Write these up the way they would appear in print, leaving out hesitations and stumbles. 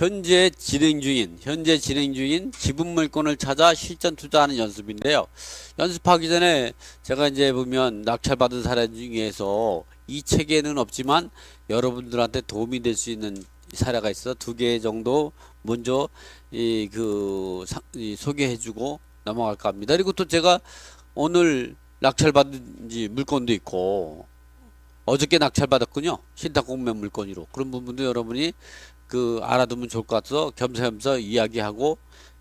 현재 진행 중인 지분물건을 찾아 실전 투자하는 연습인데요. 연습하기 전에 제가 이제 보면 낙찰받은 사례 중에서 이 책에는 없지만 여러분들한테 도움이 될 수 있는 사례가 있어서 2개 정도 먼저 소개해주고 넘어갈까 합니다. 그리고 또 제가 오늘 낙찰받은 물건도 있고 어저께 낙찰받았군요. 신탁공매 물건으로. 그런 부분도 여러분이 알아두면 좋을 것 같아서 겸사겸사 이야기하고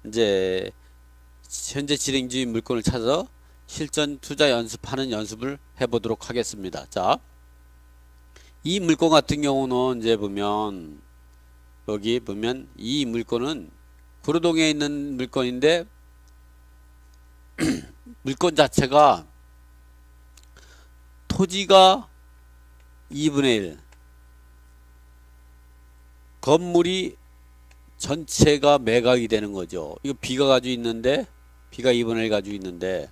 이제 현재 진행 중인 물건을 찾아서 실전 투자 연습하는 연습을 해보도록 하겠습니다. 자, 이 물건 같은 경우는 이제 보면 여기 보면 이 물건은 구로동에 있는 물건인데 물건 자체가 토지가 2분의 1, 건물이 전체가 매각이 되는 거죠. 이거 B가 가지고 있는데 B가 2분의 1 가지고 있는데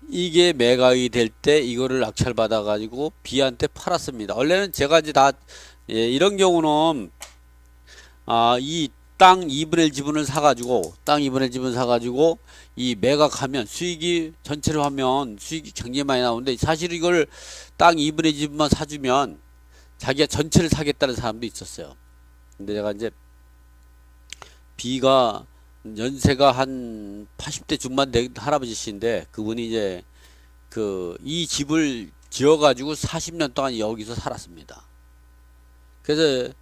이게 매각이 될 때 이거를 낙찰받아 가지고 B한테 팔았습니다. 원래는 제가 이제 다 이런 경우는 이 땅 2분의 1 지분을 사가지고 이 매각하면 수익이 전체로 하면 수익이 굉장히 많이 나오는데 사실 이걸 땅 2분의 1 지분만 사주면 자기가 전체를 사겠다는 사람도 있었어요. 근데 제가 이제 B가 연세가 한 80대 중반 된 할아버지신데 그분이 이제 이 집을 지어가지고 40년 동안 여기서 살았습니다. 그래서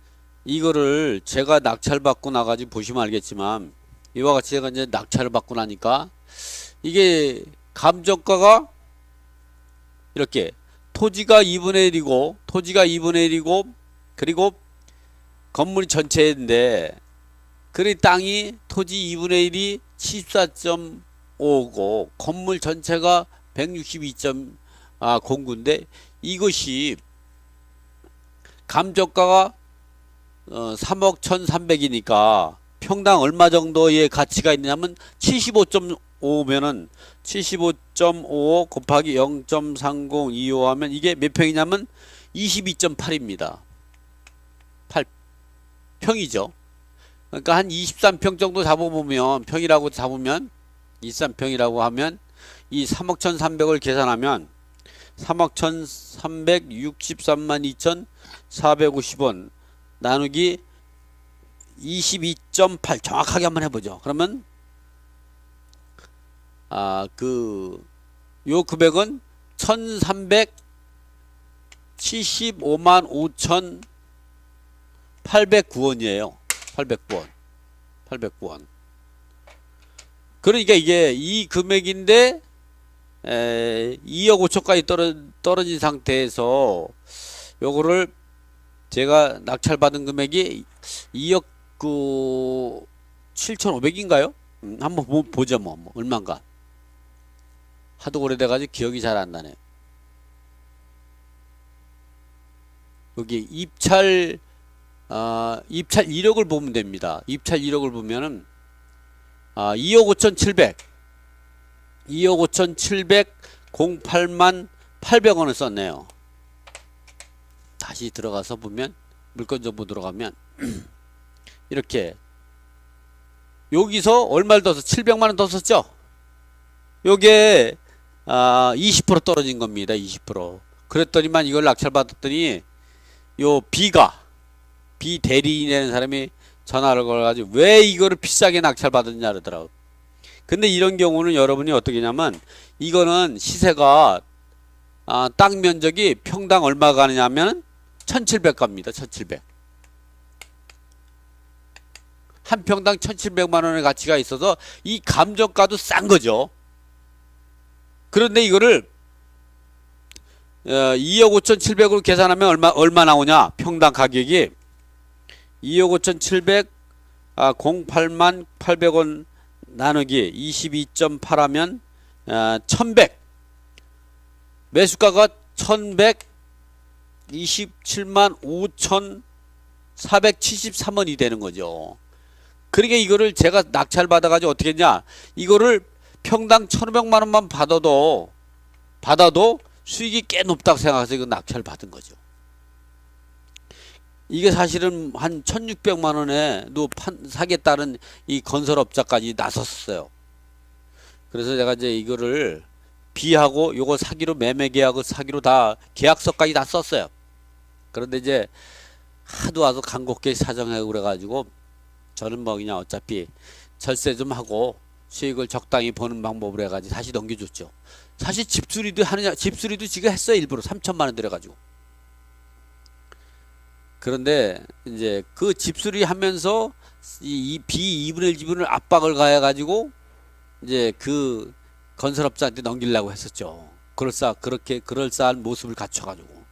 이거를 제가 낙찰받고 나가지고 보시면 알겠지만 이와 같이 제가 이제 낙찰을 받고 나니까 이게 감정가가 이렇게 토지가 2분의 1이고 그리고 건물이 전체인데 그 땅이 토지 2분의 1이 74.5고 건물 전체가 162.09인데 이것이 감정가가 3억 1,300이니까 평당 얼마 정도의 가치가 있냐면 75.5면은 75.55 곱하기 0.3025 하면 이게 몇 평이냐면 22.8입니다. 8평이죠. 그러니까 한 23평 정도 잡아보면 평이라고 잡으면 23평이라고 하면 이 3억 1,300을 계산하면 3억 1,363만 2,450원 나누기 22.8 정확하게 한번 해보죠. 그러면 요 금액은 1,375만 5,809원이에요. 809원. 그러니까 이게 이 금액인데 2억 5천까지 떨어진 상태에서 요거를 제가 낙찰받은 금액이 2억 7,500인가요? 한번 보죠. 뭐 얼마인가. 하도 오래돼가지고 기억이 잘 안 나네. 여기 입찰 이력을 보면 됩니다. 입찰 이력을 보면은 2억 5,700 08만 800원을 썼네요. 다시 들어가서 보면 물건 정보 들어가면 이렇게 여기서 얼마를 더 썼? 700만원 더 썼죠? 요게 20% 떨어진 겁니다. 20%. 그랬더니만 이걸 낙찰받았더니 요 B 대리인이라는 사람이 전화를 걸어가지고 왜 이거를 비싸게 낙찰받았냐 그러더라고. 근데 이런 경우는 여러분이 어떻게 하냐면 이거는 시세가 땅 면적이 평당 얼마 가느냐면 1,700 갑니다. 1,700. 한 평당 1,700만원의 가치가 있어서 이 감정가도 싼 거죠. 그런데 이거를 2억 5,700으로 계산하면 얼마 나오냐? 평당 가격이 2억 5,700 08만 800원 나누기 22.8 하면 1,100 매수가가 1,127만 5,473원이 되는 거죠. 그러니까 이거를 제가 낙찰 받아가지고 어떻게 했냐? 이거를 평당 1,500만원만 받아도 수익이 꽤 높다고 생각해서 이거 낙찰 받은 거죠. 이게 사실은 한 1600만 원에도 사겠다는 이 건설업자까지 나섰어요. 그래서 제가 이제 이거를 B하고 요거 사기로 매매 계약을 사기로 다 계약서까지 다 썼어요. 그런데 이제 하도 와서 간곡하게 사정하고 그래가지고 저는 뭐 그냥 어차피 절세 좀 하고 수익을 적당히 버는 방법으로 해가지고 다시 넘겨줬죠. 사실 집수리도 하느냐, 집수리도 지가 했어요. 일부러 3천만 원 들여가지고. 그런데 이제 그 집수리 하면서 이 B 2분의 1 지분을 압박을 가해가지고 이제 그 건설업자한테 넘기려고 했었죠. 그렇게 그럴싸한 모습을 갖춰가지고.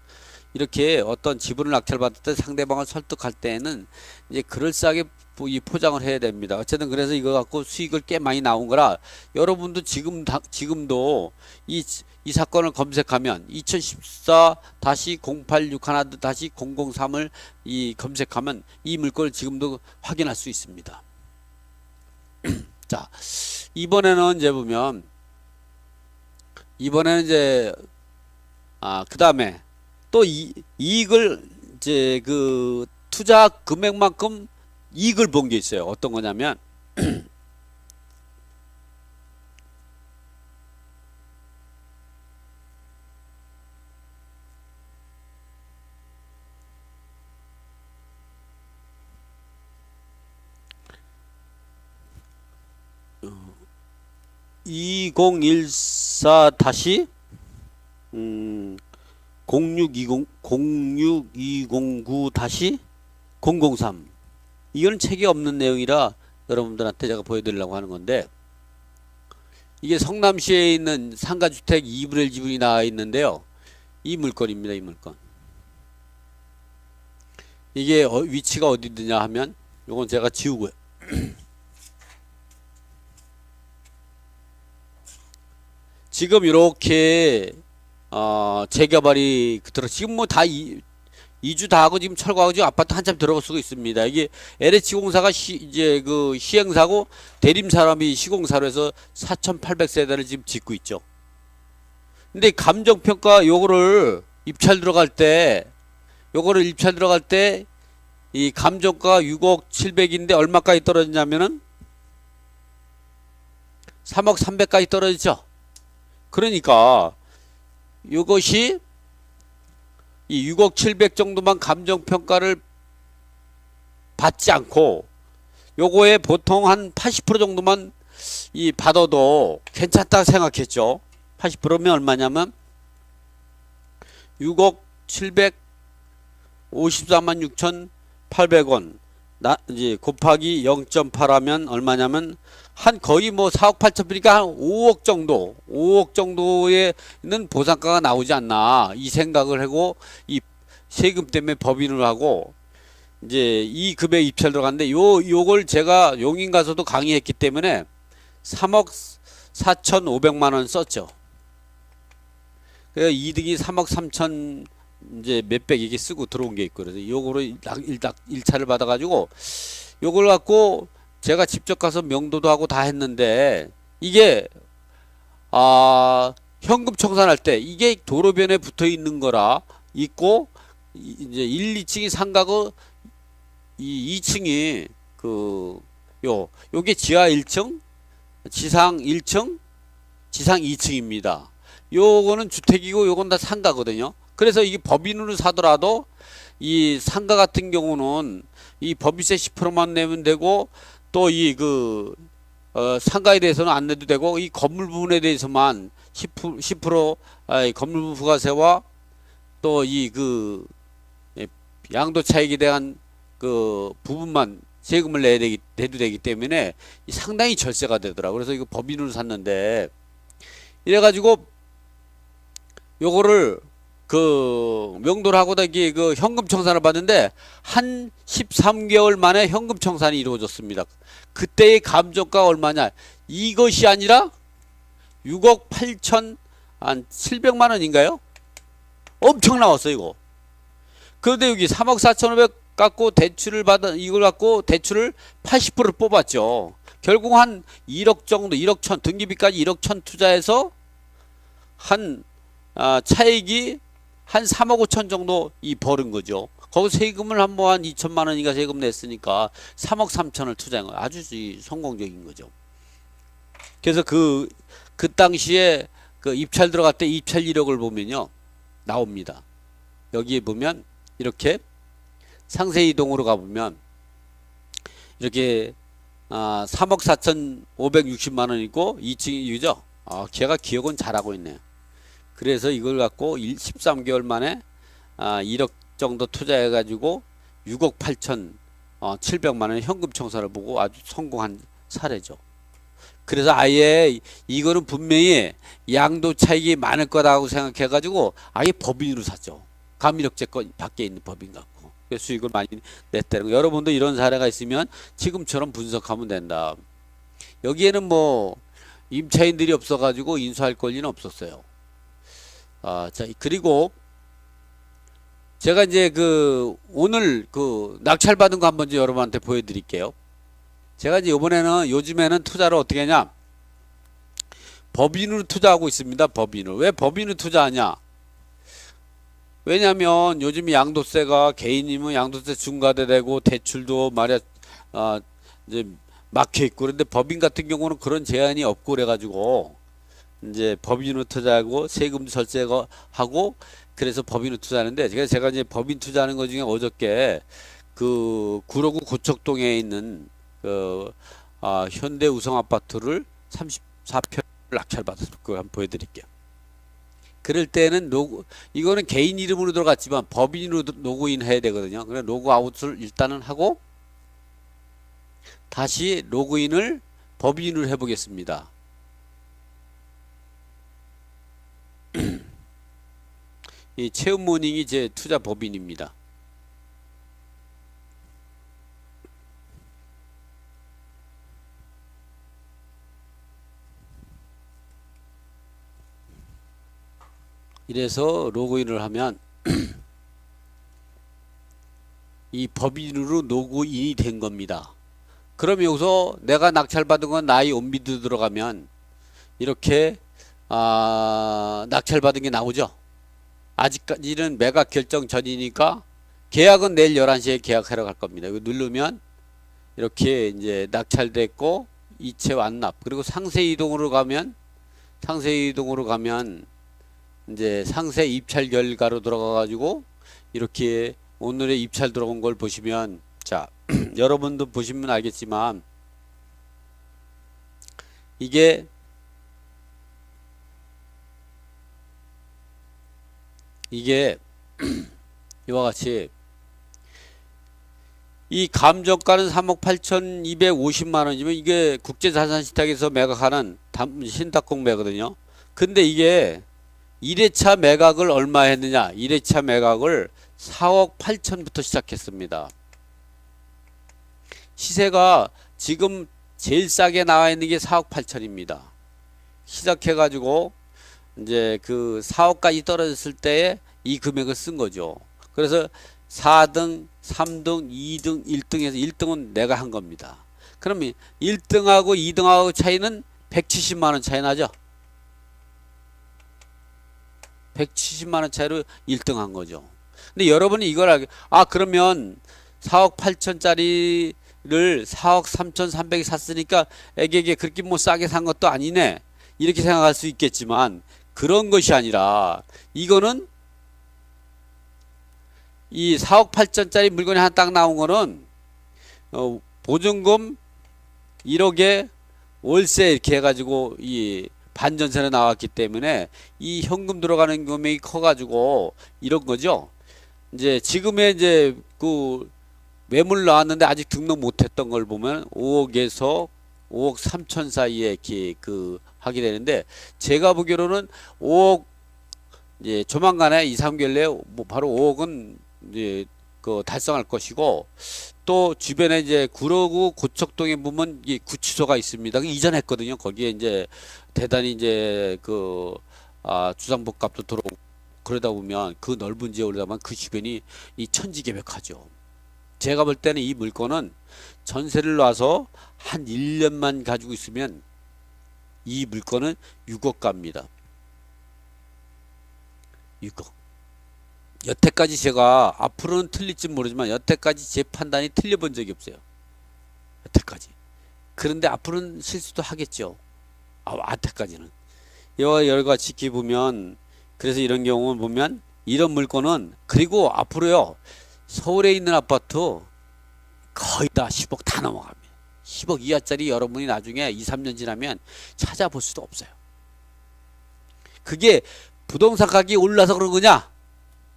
이렇게 어떤 지분을 낙찰받을 때 상대방을 설득할 때에는 이제 그럴싸하게 이 포장을 해야 됩니다. 어쨌든 그래서 이거 갖고 수익을 꽤 많이 나온 거라 여러분도 지금도 이 사건을 검색하면 2014-086-1-003을 이 검색하면 이 물건을 지금도 확인할 수 있습니다. 자, 이번에는 이제 보면 이번에는 이제 그 다음에 또 이익을 이제 그 투자 금액만큼 이익을 본 게 있어요. 어떤 거냐면 (2014) 다시 06209 다시 003 이거는 책에 없는 내용이라 여러분들한테 제가 보여드리려고 하는 건데 이게 성남시에 있는 상가주택 2분의 1 지분이 나와 있는데요. 이 물건입니다. 이 물건. 이게 위치가 어디 있느냐 하면 요건 제가 지우고요. 지금 이렇게 재개발이 지금 뭐 다 이주 다 하고 지금 철거하고 지금 아파트 한참 들어갈 수가 있습니다. 이게 LH공사가 이제 그 시행사고 대림사람이 시공사로 해서 4,800세대를 지금 짓고 있죠. 근데 감정평가 요거를 입찰 들어갈 때 이 감정가 6억 700인데 얼마까지 떨어지냐면은 3억 300까지 떨어지죠. 그러니까 이것이 이 6억 700 정도만 감정평가를 받지 않고 요거에 보통 한 80% 정도만 이 받아도 괜찮다 생각했죠. 80%면 얼마냐면 6억 754만 6,800원 이제 곱하기 0.8 하면 얼마냐면 한 거의 뭐 4억 8천이니까 한 5억 정도에는 보상가가 나오지 않나 이 생각을 하고 이 세금 때문에 법인을 하고 이제 이 금액 입찰 들어갔는데 요걸 제가 용인 가서도 강의했기 때문에 3억 4,500만 원 썼죠. 그래서 이득이 3억 3천 이제 몇백 이게 쓰고 들어온 게 있고 그래서 요거로 일차를 받아가지고 요걸 갖고 제가 직접 가서 명도도 하고 다 했는데 이게 현금 청산할 때 이게 도로변에 붙어 있는 거라 있고 이제 1, 2층이 상가고 이 2층이 요게 지하 1층, 지상 1층, 지상 2층입니다. 요거는 주택이고 요건 다 상가거든요. 그래서 이게 법인으로 사더라도 이 상가 같은 경우는 이 법인세 10%만 내면 되고 또 이 상가에 대해서는 안 내도 되고 이 건물 부분에 대해서만 10% 건물 부분 부가세와 또 이 양도 차익에 대한 그 부분만 세금을 내도 되기 때문에 상당히 절세가 되더라고요. 그래서 이거 법인으로 샀는데 이래가지고 요거를 명도를 하고다 이게 현금 청산을 받는데 한 13개월 만에 현금 청산이 이루어졌습니다. 그때의 감정가가 얼마냐? 이것이 아니라 6억 8천 한 700만 원인가요? 엄청 나왔어요, 이거. 그런데 여기 3억 4,500 갖고 대출을 이걸 갖고 대출을 80%를 뽑았죠. 결국 한 1억 정도, 1억 천, 등기비까지 1억 천 투자해서 한 차익이 한 3억 5천 정도 버는 거죠. 거기 세금을 한 번 한 2천만 원인가 세금 냈으니까 3억 3천을 투자한 거예요. 아주 성공적인 거죠. 그래서 그 당시에 그 입찰 들어갈 때 입찰 이력을 보면요. 나옵니다. 여기에 보면 이렇게 상세 이동으로 가보면 이렇게 3억 4,560만 원이고 2층이죠. 걔가 기억은 잘하고 있네요. 그래서 이걸 갖고 13개월 만에 1억 정도 투자해가지고 6억 8천 700만 원 현금 청산을 보고 아주 성공한 사례죠. 그래서 아예 이거는 분명히 양도 차익이 많을 거라고 생각해가지고 아예 법인으로 샀죠. 가민력제권 밖에 있는 법인 갖고 수익을 많이 냈다는 거. 여러분도 이런 사례가 있으면 지금처럼 분석하면 된다. 여기에는 뭐 임차인들이 없어가지고 인수할 권리는 없었어요. 자, 그리고 제가 이제 오늘 낙찰 받은 거 한번 여러분한테 보여드릴게요. 제가 이제 요즘에는 투자를 어떻게 하냐? 법인으로 투자하고 있습니다. 법인으로. 왜 법인으로 투자하냐? 왜냐면 요즘 양도세가 개인이면 양도세 중과되고 대출도 말이야 이제 막혀 있고, 그런데 법인 같은 경우는 그런 제한이 없고 그래가지고 이제 법인으로 투자하고 세금 절세하고 그래서 법인으로 투자하는데, 제가 이제 법인 투자하는 것 중에 어저께 구로구 고척동에 있는 현대 우성 아파트를 34평 낙찰 받아서 그거 한번 보여드릴게요. 그럴 때는 이거는 개인 이름으로 들어갔지만 법인으로 로그인 해야 되거든요. 그래서 로그아웃을 일단은 하고 다시 로그인을 법인으로 해보겠습니다. 이 체험모닝이 제 투자 법인입니다. 이래서 로그인을 하면 이 법인으로 로그인이 된 겁니다. 그럼 여기서 내가 낙찰받은 건 나의 온비드 들어가면 이렇게 낙찰받은 게 나오죠. 아직까지는 매각 결정 전이니까 계약은 내일 11시에 계약하러 갈 겁니다. 이거 누르면 이렇게 이제 낙찰됐고 이체 완납, 그리고 상세 이동으로 가면 이제 상세 입찰 결과로 들어가 가지고 이렇게 오늘의 입찰 들어온 걸 보시면, 자 여러분도 보시면 알겠지만 이게 이와 같이 이 감정가는 3억 8,250만 원이면 이게 국제자산시장에서 매각하는 신탁공매거든요. 근데 이게 1회차 매각을 얼마 했느냐? 1회차 매각을 4억 8천부터 시작했습니다. 시세가 지금 제일 싸게 나와 있는 게 4억 8천입니다. 시작해가지고 이제 4억까지 떨어졌을 때에 이 금액을 쓴 거죠. 그래서 4등, 3등, 2등, 1등에서 1등은 내가 한 겁니다. 그러면 1등하고 2등하고 차이는 170만 원 차이 나죠? 170만 원 차이로 1등 한 거죠. 근데 여러분이 이걸 그러면 4억 8천짜리를 4억 3,300에 샀으니까 애게게 그렇게 뭐 싸게 산 것도 아니네, 이렇게 생각할 수 있겠지만 그런 것이 아니라 이거는 이 4억 8천짜리 물건이 하나 딱 나온 거는 보증금 1억에 월세 이렇게 해가지고 이 반전세로 나왔기 때문에 이 현금 들어가는 금액이 커가지고 이런 거죠. 이제 지금의 이제 매물 나왔는데 아직 등록 못했던 걸 보면 5억에서 5억 3천 사이에 이렇게 하게 되는데, 제가 보기로는 5억 이제 조만간에 2, 3개월 내에 바로 5억은 이제 달성할 것이고, 또 주변에 이제 구로구 고척동에 보면 이 구치소가 있습니다. 이전했거든요. 거기에 이제 대단히 이제 주상복 값도 들어오고 그러다 보면 그 넓은 지역에 오르다 보면 그 주변이 이 천지개벽하죠. 제가 볼 때는 이 물건은 전세를 놔서 한 1년만 가지고 있으면 이 물건은 6억 갑니다. 6억. 여태까지 제가 앞으로는 틀릴지 모르지만 여태까지 제 판단이 틀려본 적이 없어요. 여태까지. 그런데 앞으로는 실수도 하겠죠. 여태까지는. 이와 열같이 보면 그래서 이런 경우 보면 이런 물건은 그리고 앞으로요 서울에 있는 아파트 거의 다 10억 다 넘어갑니다. 10억 이하짜리 여러분이 나중에 2, 3년 지나면 찾아볼 수도 없어요. 그게 부동산 가격이 올라서 그런 거냐?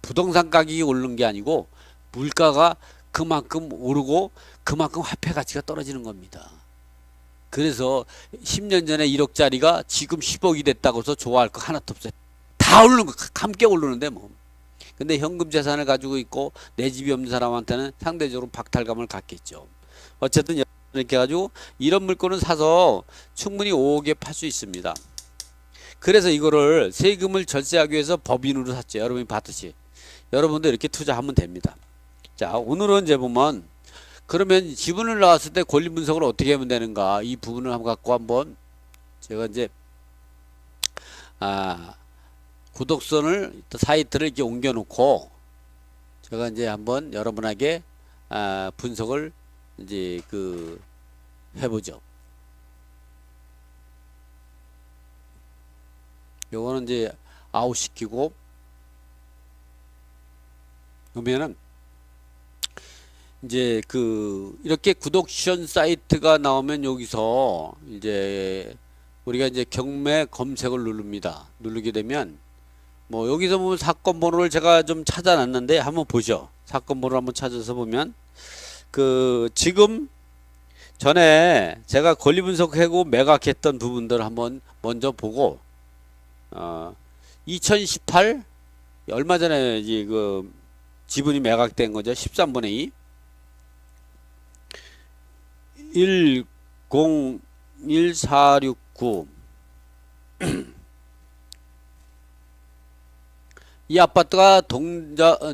부동산 가격이 오르는 게 아니고 물가가 그만큼 오르고 그만큼 화폐 가치가 떨어지는 겁니다. 그래서 10년 전에 1억짜리가 지금 10억이 됐다고 해서 좋아할 거 하나도 없어요. 다 오르는 거, 함께 오르는데 뭐. 근데 현금 재산을 가지고 있고 내 집이 없는 사람한테는 상대적으로 박탈감을 갖겠죠. 어쨌든 이렇게 해가지고 이런 물건은 사서 충분히 5억에 팔 수 있습니다. 그래서 이거를 세금을 절세하기 위해서 법인으로 샀죠. 여러분이 봤듯이. 여러분도 이렇게 투자하면 됩니다. 자, 오늘은 이제 보면 그러면 지분을 나왔을 때 권리 분석을 어떻게 하면 되는가 이 부분을 갖고 한번 제가 이제 구독선을 사이트를 이렇게 옮겨 놓고 제가 이제 한번 여러분에게 분석을 이제 해보죠. 요거는 이제 아웃시키고 그러면은 이제 이렇게 구독션 사이트가 나오면 여기서 이제 우리가 이제 경매 검색을 누릅니다. 누르게 되면 뭐 여기서 보면 사건 번호를 제가 좀 찾아놨는데 한번 보죠. 사건 번호를 한번 찾아서 보면 지금 전에 제가 권리 분석하고 매각했던 부분들을 한번 먼저 보고 2018 얼마 전에 이제 지분이 매각된 거죠. 13분의 2 101469 이 아파트가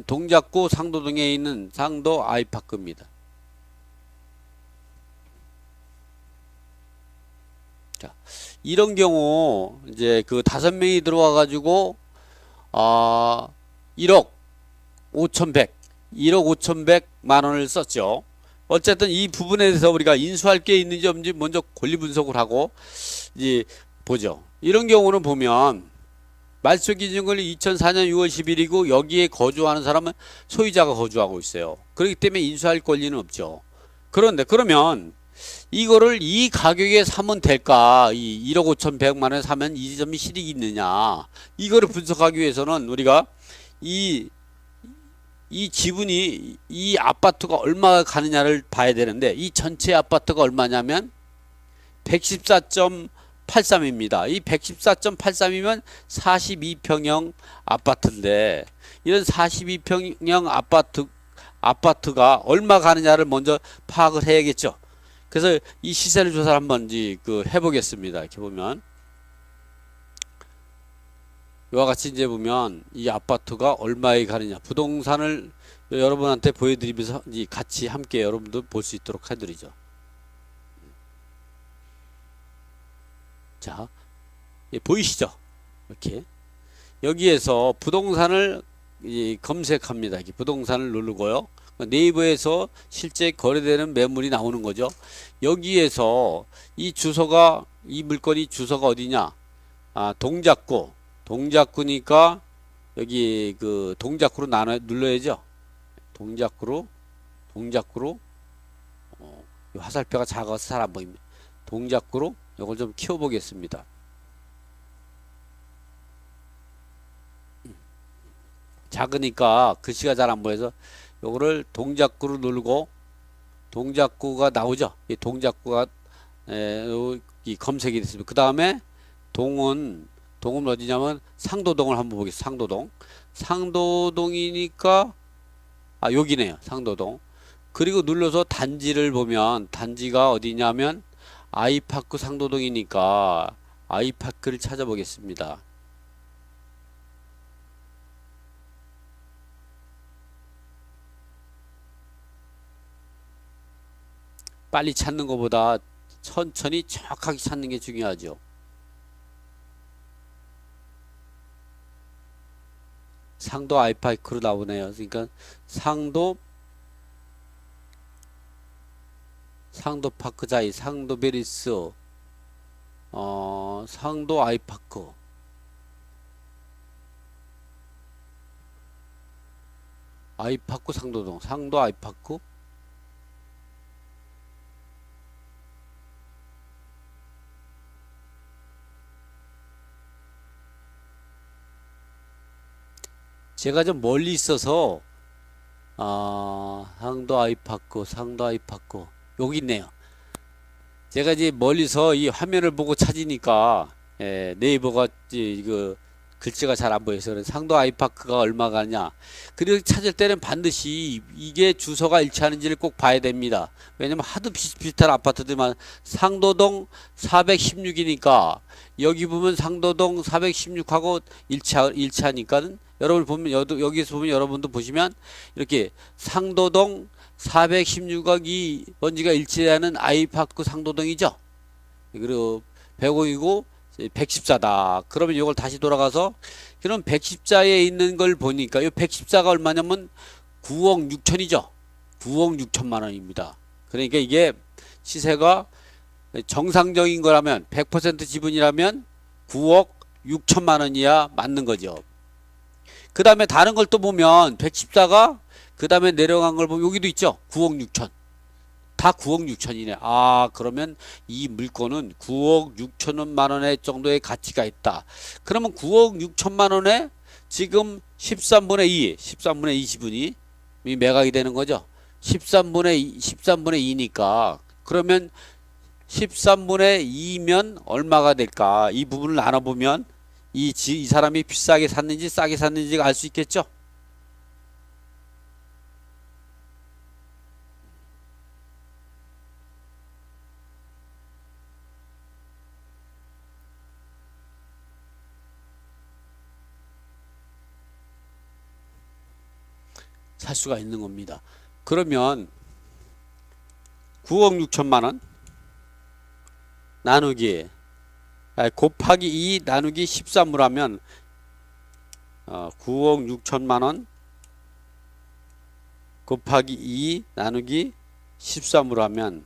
동작구 상도동에 있는 상도 아이파크입니다. 자, 이런 경우 이제 5명이 들어와 가지고 1억 5,100만 원을 썼죠. 어쨌든 이 부분에 대해서 우리가 인수할 게 있는지 없는지 먼저 권리 분석을 하고 이제 보죠. 이런 경우는 보면 말소 기준권이 2004년 6월 10일이고 여기에 거주하는 사람은 소유자가 거주하고 있어요. 그렇기 때문에 인수할 권리는 없죠. 그런데 그러면 이거를 이 가격에 사면 될까? 이 1억 5,100만 원에 사면 이 점이 실익이 있느냐? 이거를 분석하기 위해서는 우리가 이 지분이 이 아파트가 얼마 가느냐를 봐야 되는데 이 전체 아파트가 얼마냐면 114.83입니다. 이 114.83이면 42평형 아파트인데 이런 42평형 아파트가 얼마 가느냐를 먼저 파악을 해야겠죠. 그래서 이 시세를 조사를 한번 해보겠습니다. 이렇게 보면 이와 같이 이제 보면 이 아파트가 얼마에 가느냐 부동산을 여러분한테 보여드리면서 같이 함께 여러분도 볼 수 있도록 해드리죠. 자, 보이시죠? 이렇게 여기에서 부동산을 검색합니다. 이렇게 부동산을 누르고요. 네이버에서 실제 거래되는 매물이 나오는 거죠. 여기에서 이 물건이 주소가 어디냐? 동작구니까 여기 동작구로 눌러야죠. 동작구로 화살표가 작아서 잘 안 보입니다. 동작구로 이걸 좀 키워 보겠습니다. 작으니까 글씨가 잘 안 보여서 요거를 동작구로 누르고 동작구가 나오죠. 이 동작구가 이 검색이 됐습니다. 그 다음에 동은 어디냐면 상도동을 한번 보겠습니다. 상도동이니까 여기네요. 상도동. 그리고 눌러서 단지를 보면 단지가 어디냐면 아이파크 상도동이니까 아이파크를 찾아보겠습니다. 빨리 찾는 것보다 천천히 정확하게 찾는 게 중요하죠. 상도 아이파크로 나오네요. 그러니까 상도 파크자이, 상도 베리스, 상도 아이파크, 상도동, 상도 아이파크. 제가 좀 멀리 있어서 상도 아이파크 여기 있네요. 제가 이제 멀리서 이 화면을 보고 찾으니까 네이버가 이거 글자가 잘 안 보여서 그래. 상도 아이파크가 얼마 가냐. 그리고 찾을 때는 반드시 이게 주소가 일치하는지를 꼭 봐야 됩니다. 왜냐면 하도 비슷비슷한 아파트들만 상도동 416이니까 여기 보면 상도동 416하고 일치하니까는 여러분 보면 여기서 보면 여러분도 보시면 이렇게 상도동 416하기 번지가 일치하는 아이파크 상도동이죠. 그리고 100억이고 114다. 그러면 이걸 다시 돌아가서 그럼 114에 있는 걸 보니까 이 114가 얼마냐면 9억 6천이죠. 9억 6천만 원입니다. 그러니까 이게 시세가 정상적인 거라면 100% 지분이라면 9억 6천만 원이야 맞는 거죠. 그 다음에 다른 걸 또 보면 114가 그 다음에 내려간 걸 보면 여기도 있죠. 9억 6천. 다 9억 6천이네. 그러면 이 물건은 9억 6천만 원의 정도의 가치가 있다. 그러면 9억 6천만 원에 지금 13분의 2 지분이 매각이 되는 거죠. 13분의 2니까 그러면 13분의 2면 얼마가 될까? 이 부분을 나눠보면 이 사람이 비싸게 샀는지 싸게 샀는지가 알 수 있겠죠. 살 수가 있는 겁니다. 그러면 9억 6천만 원 나누기 곱하기 2 나누기 13으로 하면 9억 6천만 원 곱하기 2 나누기 13으로 하면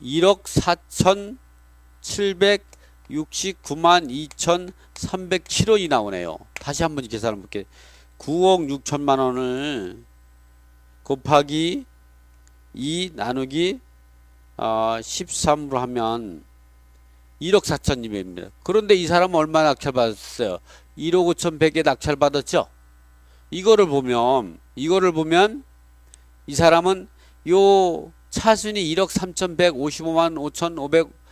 1억 4,769만 2,307원이 나오네요. 다시 한번 계산해 볼게요. 9억 6천만 원을 곱하기 2 나누기 13으로 하면 1억 4천입니다. 그런데 이 사람은 얼마 낙찰받았어요? 1억 5천100에 낙찰받았죠? 이거를 보면 이 사람은 요 차순이 1억 3,155만 5,500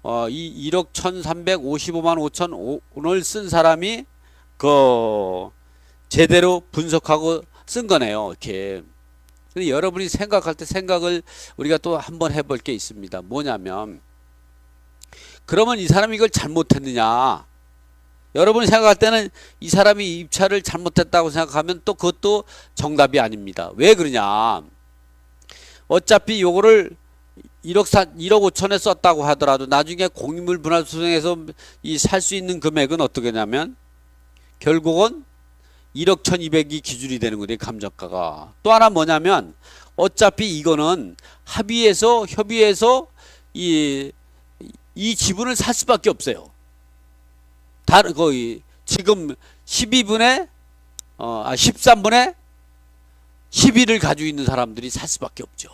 1억 1,355만 5천 원을 쓴 사람이 제대로 분석하고 쓴 거네요. 이렇게. 근데 여러분이 생각할 때 생각을 우리가 또 한번 해볼 게 있습니다. 뭐냐면 그러면 이 사람이 이걸 잘못했느냐? 여러분이 생각할 때는 이 사람이 입찰을 잘못했다고 생각하면 또 그것도 정답이 아닙니다. 왜 그러냐? 어차피 요거를 1억 5천에 썼다고 하더라도 나중에 공인물 분할 소송에서 이 살 수 있는 금액은 어떻게 냐면 결국은 1억 1,200이 기준이 되는 거예요. 감정가가. 또 하나 뭐냐면 어차피 이거는 협의해서 이 지분을 살 수밖에 없어요. 다른 거의 지금 13분의 11을 가지고 있는 사람들이 살 수밖에 없죠.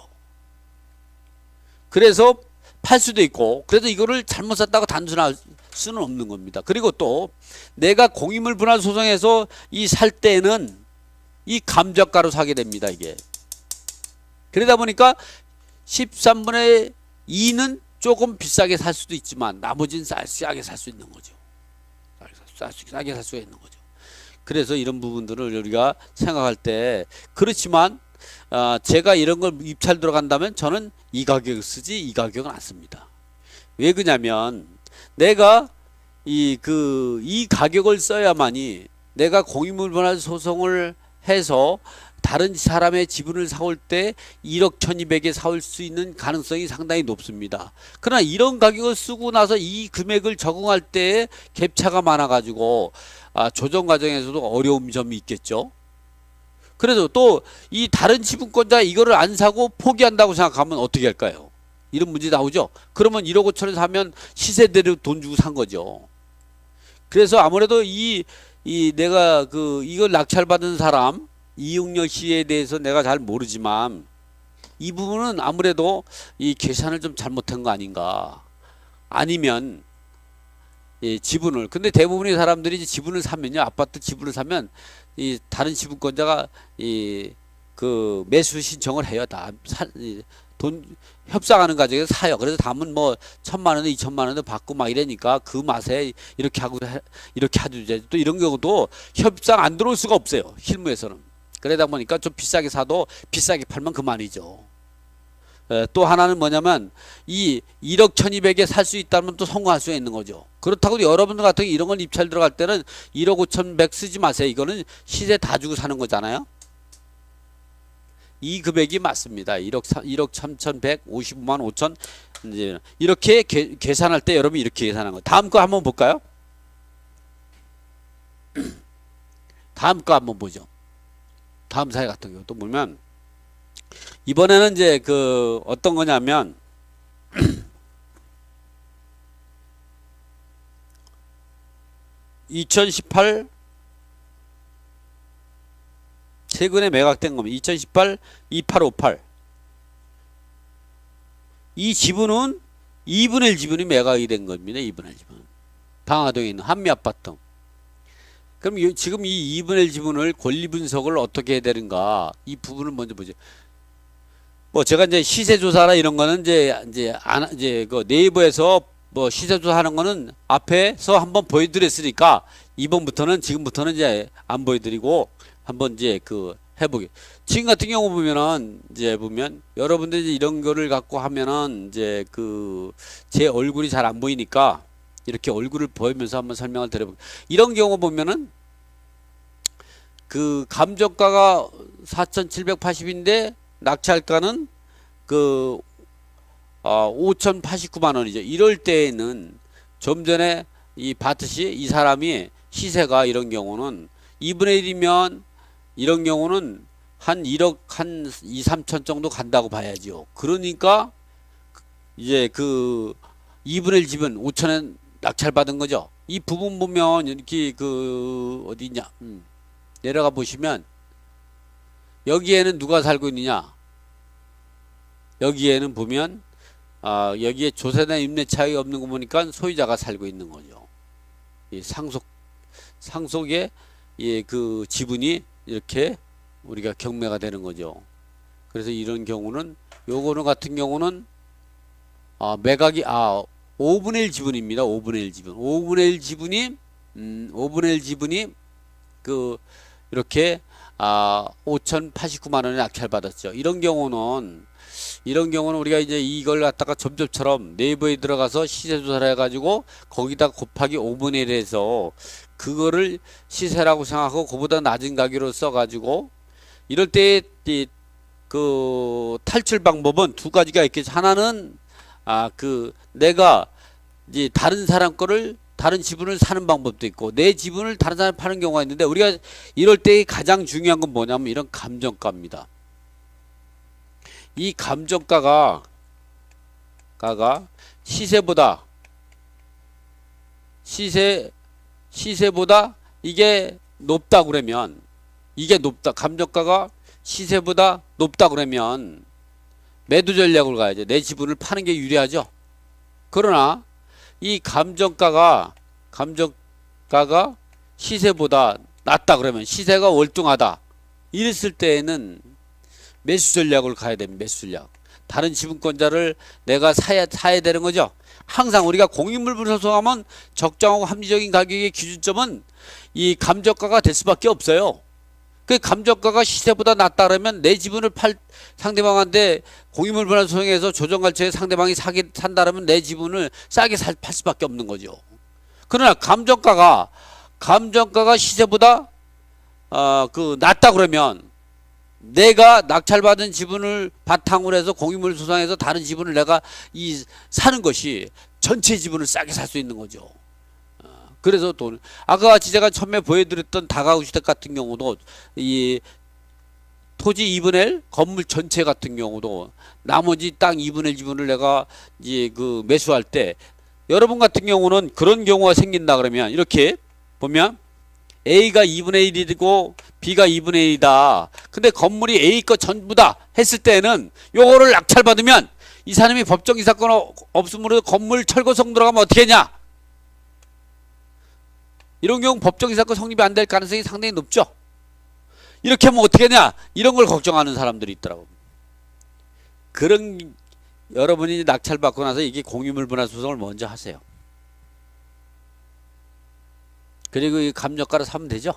그래서 팔 수도 있고 그래서 이거를 잘못 샀다고 단순할 수는 없는 겁니다. 그리고 또 내가 공인물 분할 소송에서 이 살 때는 이 감정가로 사게 됩니다. 이게 그러다 보니까 13분의 2는 조금 비싸게 살 수도 있지만 나머지는 싸게 살 수 있는 거죠. 싸게 살 수가 있는 거죠. 그래서 이런 부분들을 우리가 생각할 때 그렇지만 제가 이런 걸 입찰 들어간다면 저는 이 가격을 쓰지 이 가격은 안 씁니다. 왜 그러냐면 내가 이 가격을 써야만이 내가 공인물 분할 소송을 해서 다른 사람의 지분을 사올 때 1억 1200에 사올 수 있는 가능성이 상당히 높습니다. 그러나 이런 가격을 쓰고 나서 이 금액을 적응할 때 갭차가 많아가지고 조정 과정에서도 어려운 점이 있겠죠. 그래서 또 이 다른 지분권자 이거를 안 사고 포기한다고 생각하면 어떻게 할까요? 이런 문제 나오죠. 그러면 1억 5천에 사면 시세대로 돈 주고 산 거죠. 그래서 아무래도 내가 이걸 낙찰받은 사람 이용렬 씨에 대해서 내가 잘 모르지만 이 부분은 아무래도 이 계산을 좀 잘못한 거 아닌가. 아니면 지분을, 근데 대부분의 사람들이 이제 지분을 사면요, 아파트 지분을 사면 이 다른 지분권자가 매수 신청을 해요. 돈 협상하는 과정에서 사요. 그래서 다음은 뭐 1,000만 원에 2,000만 원에 받고 막 이러니까 그 맛에 이렇게 하고 이렇게 하죠. 또 이런 경우도 협상 안 들어올 수가 없어요. 실무에서는. 그러다 보니까 좀 비싸게 사도 비싸게 팔면 그만이죠. 또 하나는 뭐냐면 이 1억 1200에 살 수 있다면 또 성공할 수 있는 거죠. 그렇다고 여러분들 같은 경우 이런 걸 입찰 들어갈 때는 1억 5,100 쓰지 마세요. 이거는 시세 다 주고 사는 거잖아요. 이 금액이 맞습니다. 1억 3,155만 5천. 이제 이렇게 계산할 때 여러분 이렇게 계산한 거. 다음 거 한번 볼까요? 다음 거 한번 보죠. 다음 사례 같은 경우 또 보면 이번에는 이제 어떤 거냐면 2018 최근에 매각된 겁니다. 2018 2858 이 지분은 2분의 1 지분이 매각이 된 겁니다. 2분의 1 지분. 방화동에 있는 한미아파트. 그럼 지금 이 2분의 1 지분을 권리 분석을 어떻게 해야 되는가? 이 부분을 먼저 보죠. 뭐 제가 이제 시세 조사나 이런 거는 이제 그 네이버에서 뭐 시세 조사하는 거는 앞에서 한번 보여드렸으니까 지금부터는 이제 안 보여드리고 한번 이제 해보게. 지금 같은 경우 보면은 이제 여러분들이 이제 이런 거를 갖고 하면은 이제 제 얼굴이 잘 안 보이니까 이렇게 얼굴을 보이면서 한번 설명을 드려볼게요. 이런 경우 보면은 감정가가 4,780인데 낙찰가는 5,089만 원이죠. 이럴 때에는 좀 전에 이 바트시 이 사람이 시세가 이런 경우는 2분의 1이면 이런 경우는 한 1억 한 2, 3천 정도 간다고 봐야죠. 그러니까 이제 2분의 1 집은 5천엔 낙찰받은 거죠. 이 부분 보면 이렇게 어디 있냐? 내려가 보시면 여기에는 누가 살고 있느냐? 여기에는 보면 여기에 조세나 임대 차익이 없는 거 보니까 소유자가 살고 있는 거죠. 이 상속의 지분이 이렇게 우리가 경매가 되는 거죠. 그래서 이런 경우는 요거는 같은 경우는 매각이 5분의 1 지분입니다. 5분의 1 지분. 5분의 1 지분이 5분의 1 지분이 이렇게 5,089만 원에 낙찰받았죠. 이런 경우는 우리가 이제 이걸 갖다가 점접처럼 네이버에 들어가서 시세 조사를 해가지고 거기다 곱하기 5분의 1 해서 그거를 시세라고 생각하고 그보다 낮은 가격으로 써가지고 이럴 때 탈출 방법은 두 가지가 있겠죠. 하나는 내가 이제 다른 사람 거를 다른 지분을 사는 방법도 있고 내 지분을 다른 사람이 파는 경우가 있는데 우리가 이럴 때 가장 중요한 건 뭐냐면 이런 감정가입니다. 이 감정가가 시세보다 이게 높다 그러면 감정가가 시세보다 높다 그러면 매도 전략을 가야죠. 내 지분을 파는 게 유리하죠. 그러나 이 감정가가 시세보다 낮다 그러면 시세가 월등하다 이랬을 때에는 매수 전략을 가야 됩니다. 매수 전략. 다른 지분권자를 내가 사야 되는 거죠. 항상 우리가 공인물 분석하면 적정하고 합리적인 가격의 기준점은 이 감정가가 될 수밖에 없어요. 그 감정가가 시세보다 낮다 그러면 내 지분을 상대방한테 공인물 분석에서 조정 갈처에 상대방이 산다 그러면 내 지분을 싸게 팔 수밖에 없는 거죠. 그러나 감정가가 시세보다 낮다 그러면 내가 낙찰받은 지분을 바탕으로 해서 공유물 소상해서 다른 지분을 내가 사는 것이 전체 지분을 싸게 살 수 있는 거죠. 그래서 돈, 아까 같이 제가 처음에 보여드렸던 다가구 주택 같은 경우도 이 토지 2분의 1, 건물 전체 같은 경우도 나머지 땅 2분의 1 지분을 내가 그 매수할 때 여러분 같은 경우는 그런 경우가 생긴다 그러면 이렇게 보면 A가 2분의 1이고 B가 2분의 1이다. 근데 건물이 A 거 전부다 했을 때는 요거를 낙찰받으면 이 사람이 법정이 사건 없으므로 건물 철거성 들어가면 어떻게 하냐? 이런 경우 법정이 사건 성립이 안 될 가능성이 상당히 높죠. 이렇게 하면 어떻게 하냐? 이런 걸 걱정하는 사람들이 있더라고. 그런 여러분이 낙찰받고 나서 이게 공유물 분할 소송을 먼저 하세요. 그리고 이 감정가를 사면 되죠.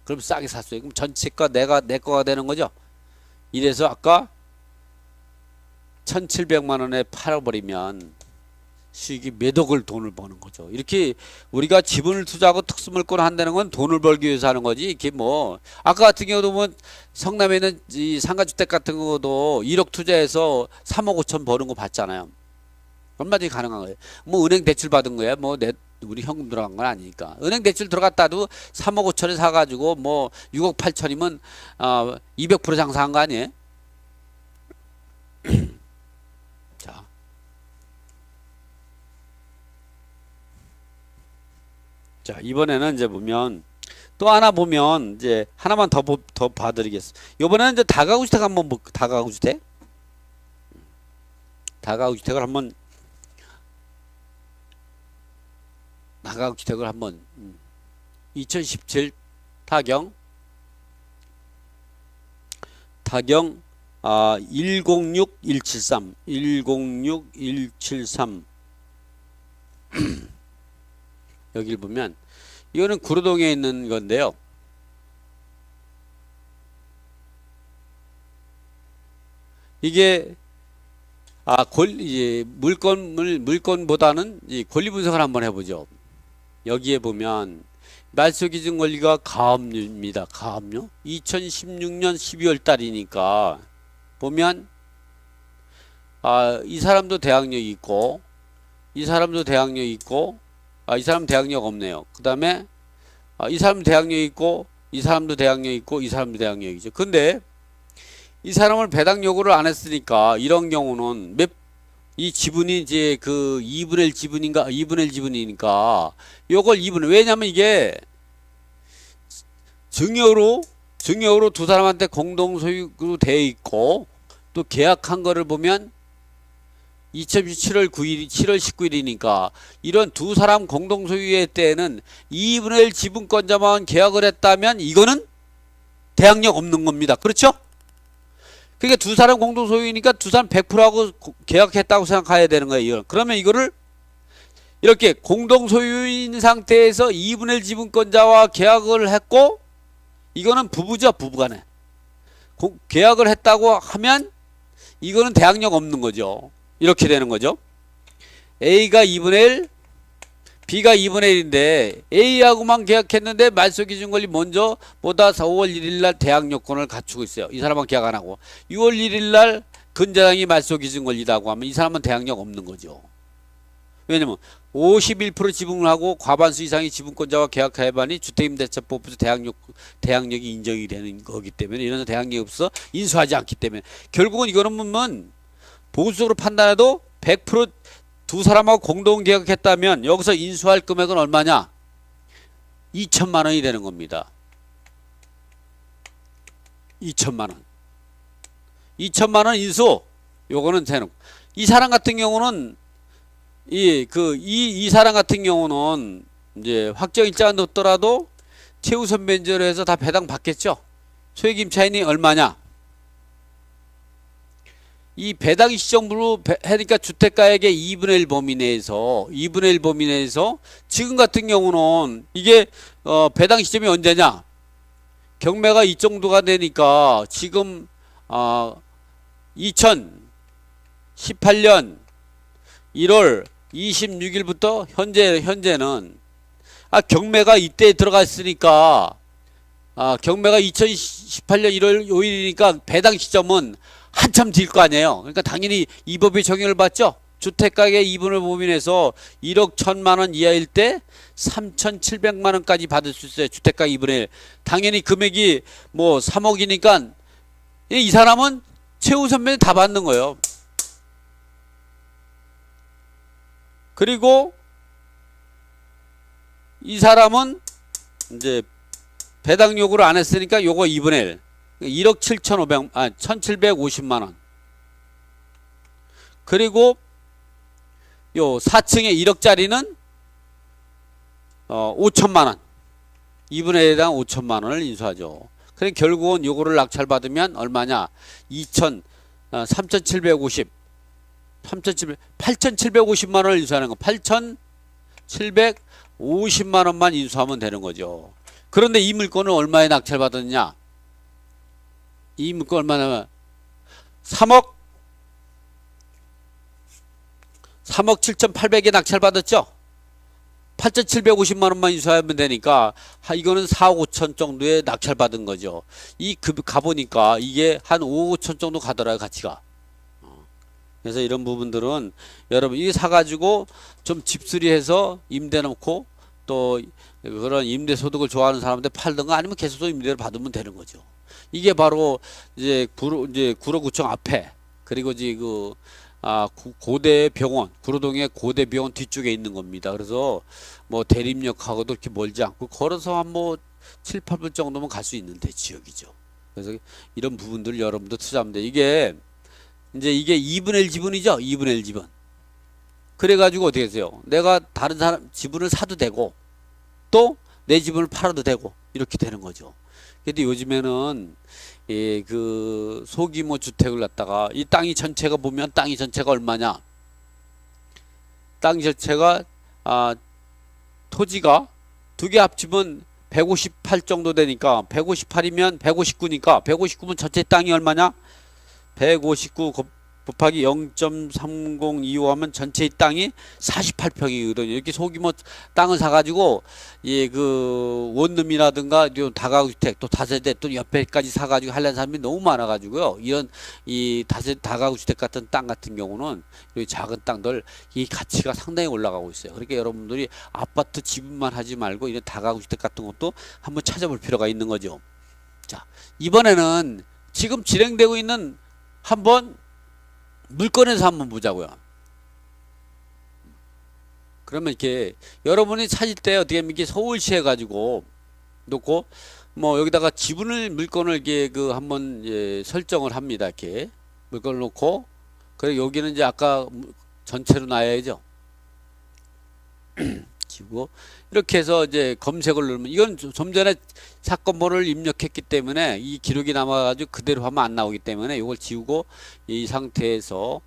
그럼 싸게 샀어요. 그럼 전체가 내 거가 되는 거죠. 이래서 아까 1,700만 원에 팔아버리면 수익이 몇 억을 돈을 버는 거죠. 이렇게 우리가 지분을 투자하고 특수물권 한다는 건 돈을 벌기 위해서 하는 거지. 이게 뭐 아까 같은 경우도 뭐 성남에 있는 이 상가주택 같은 것도 1억 투자해서 3억 5천 버는 거 봤잖아요. 얼마든지 가능한 거예요. 뭐 은행 대출 받은 거야. 뭐 우리 현금 들어간 건 아니니까. 은행 대출 들어갔다도 3억 5천에 사가지고 뭐 6억 8천이면 200% 장사한 거 아니에요? 자, 자 이번에는 이제 보면 또 하나 보면 이제 하나만 더 봐드리겠습니다. 이번에는 이제 다가구 주택 한번 다가구 주택을 한번 다가구 주택을 한번 2017 타경 106173 여기를 보면 이거는 구로동에 있는 건데요. 이게 이제 물건보다는 권리 분석을 한번 해보죠. 여기에 보면 말소기준 권리가 가압류입니다. 가압류 2016년 12월 달이니까 보면 이 사람도 대항력이 있고 이 사람도 대항력이 있고 이 사람 대항력 없네요. 그 다음에 이 사람 대항력이 있고 이 사람도 대항력이 있고 이 사람도 대항력이 있죠. 근데 이 사람을 배당 요구를 안 했으니까 이런 경우는 이 지분이 이제 그 2분의 1 지분인가 2분의 1 지분이니까 요걸 2분의 왜냐면 이게 증여로 두 사람한테 공동 소유로 돼 있고 또 계약한 거를 보면 2017월 9일 7월 19일이니까 이런 두 사람 공동 소유의 때에는 2분의 1 지분권자만 계약을 했다면 이거는 대항력 없는 겁니다. 그렇죠? 그러니까 두 사람 공동 소유니까 두 사람 100%하고 계약했다고 생각해야 되는 거예요. 그러면 이거를 이렇게 공동 소유인 상태에서 2분의 1 지분권자와 계약을 했고 이거는 부부죠. 부부간에 계약을 했다고 하면 이거는 대항력 없는 거죠. 이렇게 되는 거죠. A가 2분의 1 B가 2분의 1인데 A하고만 계약했는데 말소기준권리 먼저 보다 5월 1일날 대항력권을 갖추고 있어요. 이 사람은 계약 안 하고 6월 1일날 근저당이 말소기준권리라고 하면 이 사람은 대항력 없는 거죠. 왜냐면 51% 지분을 하고 과반수 이상의 지분권자와 계약해야만이 주택임대차법에서 대항력이 인정이 되는 거기 때문에 이런 대항력이 없어 인수하지 않기 때문에 결국은 이거는 보면 보수적으로 판단해도 100% 두 사람하고 공동 계약했다면 여기서 인수할 금액은 얼마냐? 2천만 원이 되는 겁니다. 2천만 원. 2천만 원 인수. 요거는 되는. 이 사람 같은 경우는 이 사람 같은 경우는 이제 확정 일자가 높더라도 최우선 변제로 해서 다 배당 받겠죠. 소액임 차인이 얼마냐? 이 배당 시정부로 하니까 주택가액의 2분의 1 범위 내에서 지금 같은 경우는 이게 배당 시점이 언제냐? 경매가 이 정도가 되니까 지금 2018년 1월 26일부터 현재는 경매가 이때 들어갔으니까 경매가 2018년 1월 5일이니까 배당 시점은 한참 뒤일 거 아니에요. 그러니까 당연히 이 법이 적용을 받죠. 주택가격 2분의 5민에서 1억 1천만 원 이하일 때 3,700만 원까지 받을 수 있어요. 주택가 2분의 1. 당연히 금액이 뭐 3억이니까 이 사람은 최우선면에 다 받는 거예요. 그리고 이 사람은 이제 배당 요구를 안 했으니까 요거 2분의 1. 1억 1,750만 원. 그리고 요 4층에 1억짜리는 5천만 원. 2분의 1에당 5천만 원을 인수하죠. 그래 결국은 요거를 낙찰받으면 얼마냐? 8,750만 원을 인수하는 거. 8,750만 원만 인수하면 되는 거죠. 그런데 이 물건은 얼마에 낙찰받았냐? 이 물건 얼마나? 3억 7,800에 낙찰받았죠? 8,750만 원만 인수하면 되니까 이거는 4억 5천 정도에 낙찰받은 거죠. 이 가보니까 이게 한 5억 5천 정도 가더라고요, 가치가. 그래서 이런 부분들은 여러분 이게 사가지고 좀 집수리해서 임대 놓고 또 그런 임대 소득을 좋아하는 사람한테 팔든가 아니면 계속 임대를 받으면 되는 거죠. 이게 바로 이제 구로구청 앞에 그리고 이제 고대 병원, 구로동의 고대 병원 뒤쪽에 있는 겁니다. 그래서 뭐 대림역하고도 이렇게 멀지 않고 걸어서 한 뭐 7, 8분 정도면 갈 수 있는 지역이죠. 그래서 이런 부분들 여러분도 투자하면 돼. 이게 2분의 1 지분이죠. 2분의 1 지분. 그래가지고 어떻게 되세요? 내가 다른 사람 지분을 사도 되고 또 내 지분을 팔아도 되고 이렇게 되는 거죠. 근데 요즘에는 소규모 주택을 갖다가 이 땅이 전체가 보면 땅이 전체가 얼마냐? 땅 전체가 토지가 두 개 합치면 158 정도 되니까 158이면 159니까 159면 전체 땅이 얼마냐? 159 곱하기 0.3025 하면 전체 땅이 48평이거든요. 이렇게 소규모 땅을 사가지고 원룸이라든가 다가구주택 또 다세대 또 옆에까지 사가지고 하려는 사람이 너무 많아가지고요. 이런 다가구주택 같은 땅 같은 경우는 이 작은 땅들 이 가치가 상당히 올라가고 있어요. 그러니까 여러분들이 아파트 지분만 하지 말고 이런 다가구주택 같은 것도 한번 찾아볼 필요가 있는 거죠. 자, 이번에는 지금 진행되고 있는 한번 물건에서 한번 보자고요. 그러면 이렇게 여러분이 찾을 때 어떻게 하면 이렇게 서울시에 가지고 놓고 뭐 여기다가 지분을 물건을 이렇게 한번 설정을 합니다. 이렇게 물건을 놓고 그래 여기는 이제 아까 전체로 놔야죠. 지우고 이렇게 해서 이제 검색을 누르면 이건 좀 전에 사건 번호를 입력했기 때문에 이 기록이 남아가지고 그대로 하면 안 나오기 때문에 이걸 지우고 이 상태에서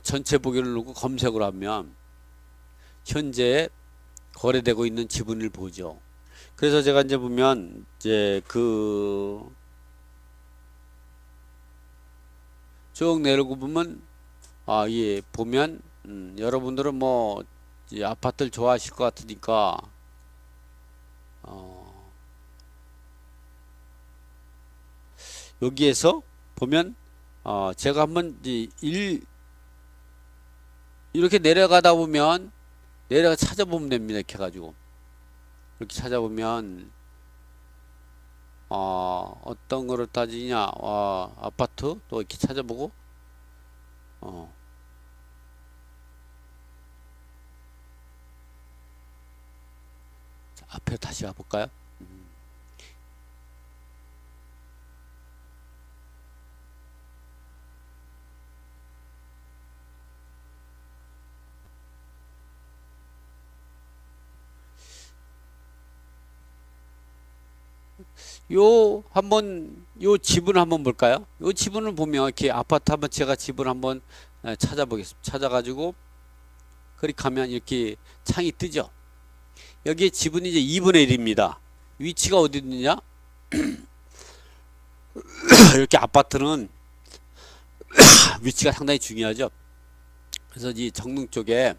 전체 보기를 누르고 검색을 하면 현재 거래되고 있는 지분을 보죠. 그래서 제가 이제 보면 이제 쭉 내려고 보면 보면 여러분들은 뭐 이 아파트를 좋아하실 것 같으니까 여기에서 보면 제가 한번 이렇게 내려가다 보면 찾아보면 됩니다. 이렇게 해가지고 이렇게 찾아보면 어떤 거를 따지냐 아파트 또 이렇게 찾아보고 앞에 다시 가볼까요? 요 지분 한번 볼까요? 요 지분을 보면 이렇게 아파트 한번 제가 지분 한번 찾아보겠습니다. 찾아가지고 클릭하면 이렇게 창이 뜨죠. 여기에 지분이 이제 2분의 1입니다. 위치가 어디 있느냐? 이렇게 아파트는 위치가 상당히 중요하죠. 그래서 이 정릉 쪽에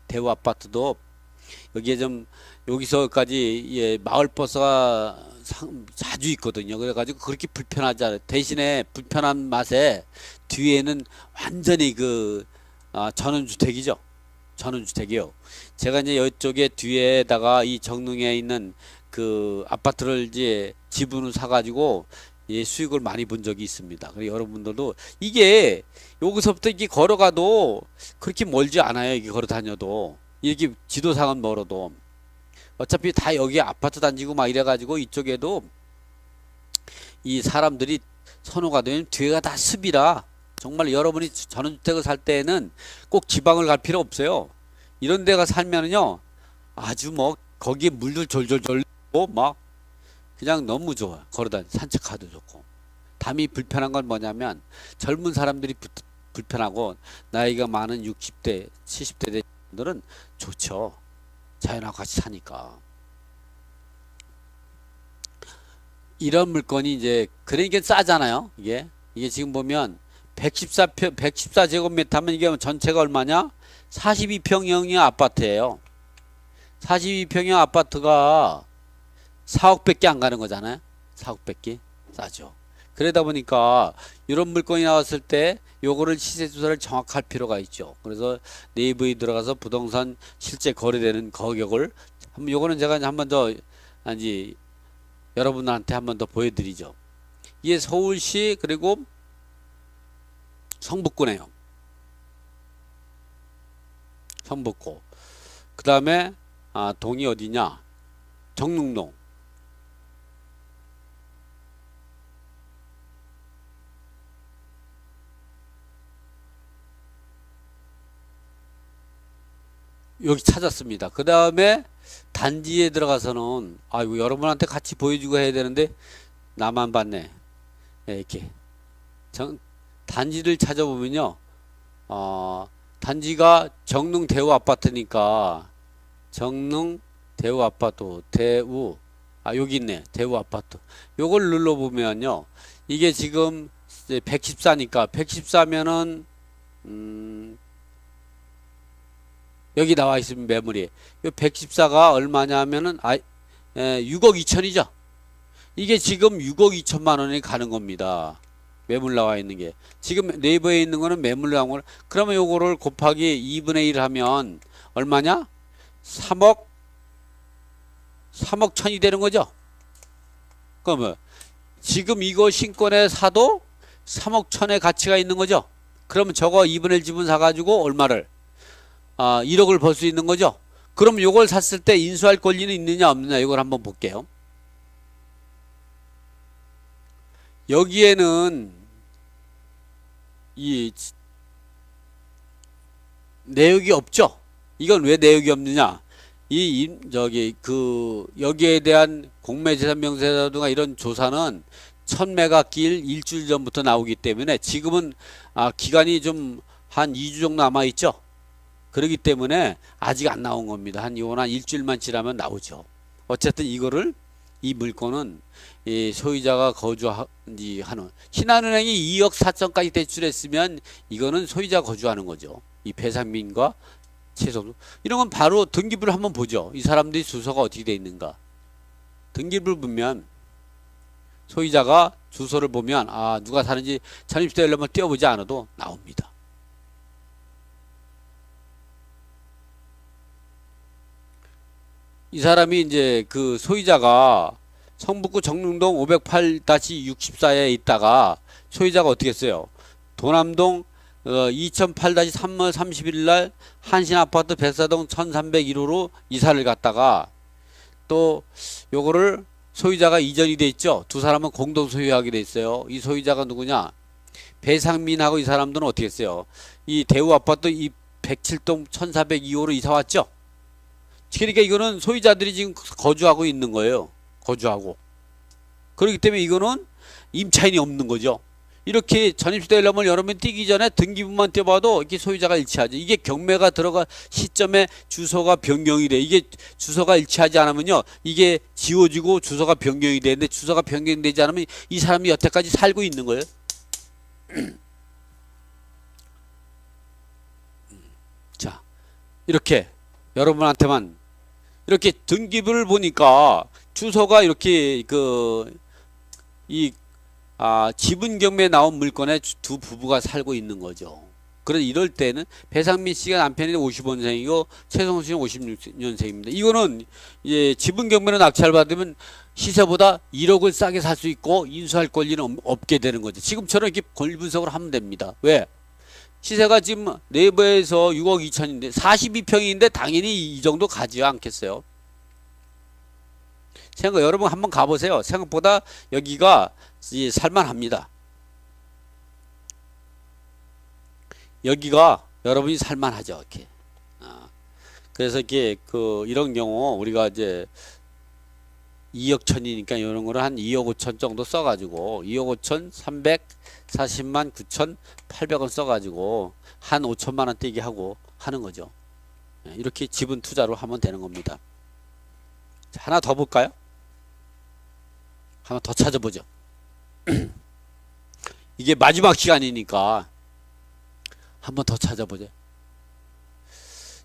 대우 아파트도 여기에 좀 여기서까지 마을버스가 자주 있거든요. 그래가지고 그렇게 불편하지 않아요. 대신에 불편한 맛에 뒤에는 완전히 전원주택이죠. 전원주택이요. 제가 이제 이쪽에 뒤에다가 이 정릉에 있는 그 아파트를 이제 지분을 사가지고 예, 수익을 많이 본 적이 있습니다. 그리고 여러분들도 이게 여기서부터 이게 걸어가도 그렇게 멀지 않아요. 이게 걸어 다녀도 이렇게 지도상은 멀어도 어차피 다 여기 아파트 단지고 막 이래가지고 이쪽에도 이 사람들이 선호가 되면 뒤에가 다 습이라 정말 여러분이 전원주택을 살 때에는 꼭 지방을 갈 필요 없어요. 이런 데가 살면은요 아주 뭐 거기에 물도 졸졸졸 막 그냥 너무 좋아요. 걸어다니 산책하도 좋고. 담이 불편한 건 뭐냐면 젊은 사람들이 불편하고 나이가 많은 60대 70대 분들은 좋죠. 자연하고 같이 사니까. 이런 물건이 이제 그러니까 싸잖아요. 이게 지금 보면 114제곱미터면 이게 전체가 얼마냐? 42평형의 아파트예요. 42평형 아파트가 4억밖에 안 가는 거잖아요. 4억밖에 싸죠. 그러다 보니까 이런 물건이 나왔을 때 요거를 시세 조사를 정확할 필요가 있죠. 그래서 네이버에 들어가서 부동산 실제 거래되는 가격을 요거는 제가 한 번 더 아니 여러분한테 한 번 더 보여드리죠. 이게 서울시 그리고 성북구네요. 성북구. 그 다음에 동이 어디냐? 정릉동. 여기 찾았습니다. 그 다음에 단지에 들어가서는 아이고 여러분한테 같이 보여주고 해야 되는데 나만 봤네. 네, 이렇게 단지를 찾아보면요. 단지가 정릉 대우 아파트니까 정릉 대우 아파트 대우 여기 있네. 대우 아파트. 요걸 눌러보면요. 이게 지금 114니까 114면은 여기 나와 있으면 매물이 요 114가 얼마냐면은 6억 2천이죠. 이게 지금 6억 2천만 원이 가는 겁니다. 매물 나와 있는 게 지금 네이버에 있는 거는 매물 나온 거 그러면 요거를 곱하기 2분의 1 하면 얼마냐? 3억 천이 되는 거죠. 그러면 지금 이거 신권에 사도 3억 천의 가치가 있는 거죠. 그러면 저거 2분의 1 지분 사가지고 얼마를 1억을 벌 수 있는 거죠. 그럼 요걸 샀을 때 인수할 권리는 있느냐 없느냐 이걸 한번 볼게요. 여기에는 이 내역이 없죠. 이건 왜 내역이 없느냐? 여기에 대한 공매재산 명세라든가 이런 조사는 1000메가길 일주일 전부터 나오기 때문에 지금은 기간이 좀 한 2주 정도 남아 있죠. 그렇기 때문에 아직 안 나온 겁니다. 한 일주일만 지나면 나오죠. 어쨌든 이 물건은 이 소유자가 거주하는 신한은행이 2억 4천까지 대출했으면 이거는 소유자 거주하는 거죠. 이 배상민과 최소 이런 건 바로 등기부를 한번 보죠. 이 사람들이 주소가 어떻게 돼 있는가. 등기부를 보면 소유자가 주소를 보면 누가 사는지 전입세율만 띄워보지 않아도 나옵니다. 이 사람이 이제 그 소유자가 성북구 정릉동 508-64에 있다가 소유자가 어떻게 했어요? 도남동 2008-3월 30일 날 한신아파트 백사동 1301호로 이사를 갔다가 또 요거를 소유자가 이전이 돼 있죠. 두 사람은 공동 소유하게 돼 있어요. 이 소유자가 누구냐? 배상민하고 이 사람들은 어떻게 했어요? 이 대우아파트 이 107동 1402호로 이사 왔죠. 그러니까 이거는 소유자들이 지금 거주하고 있는 거예요. 거주하고. 그렇기 때문에 이거는 임차인이 없는 거죠. 이렇게 전입세율을 여러분 띄기 전에 등기부만 떼봐도 이렇게 소유자가 일치하죠. 이게 경매가 들어갈 시점에 주소가 변경이 돼. 이게 주소가 일치하지 않으면요. 이게 지워지고 주소가 변경이 되는데 주소가 변경되지 않으면 이 사람이 여태까지 살고 있는 거예요. 자, 이렇게 여러분한테만 이렇게 등기부를 보니까 주소가 이렇게 지분 경매에 나온 물건에 두 부부가 살고 있는 거죠. 그래서 이럴 때는 배상민 씨가 남편이 55년생이고 최성수 씨는 56년생입니다. 이거는 지분 경매로 낙찰 받으면 시세보다 1억을 싸게 살 수 있고 인수할 권리는 없게 되는 거죠. 지금처럼 이렇게 권리 분석을 하면 됩니다. 왜? 시세가 지금 네이버에서 6억 2천인데 42평인데 당연히 이 정도 가지 않겠어요? 여러분 한번 가보세요. 생각보다 여기가 살만합니다. 여기가 여러분이 살만하죠. 이렇게. 그래서 이게 이런 경우 우리가 이제 2억 천이니까 이런 거를 한 2억 5천 정도 써가지고 2억 5천 340만 9천 800원 써가지고 한 5천만 원 떼기 하고 하는 거죠. 이렇게 지분 투자로 하면 되는 겁니다. 자, 하나 더 볼까요? 하나 더 찾아보죠. 이게 마지막 시간이니까 한번 더 찾아보죠.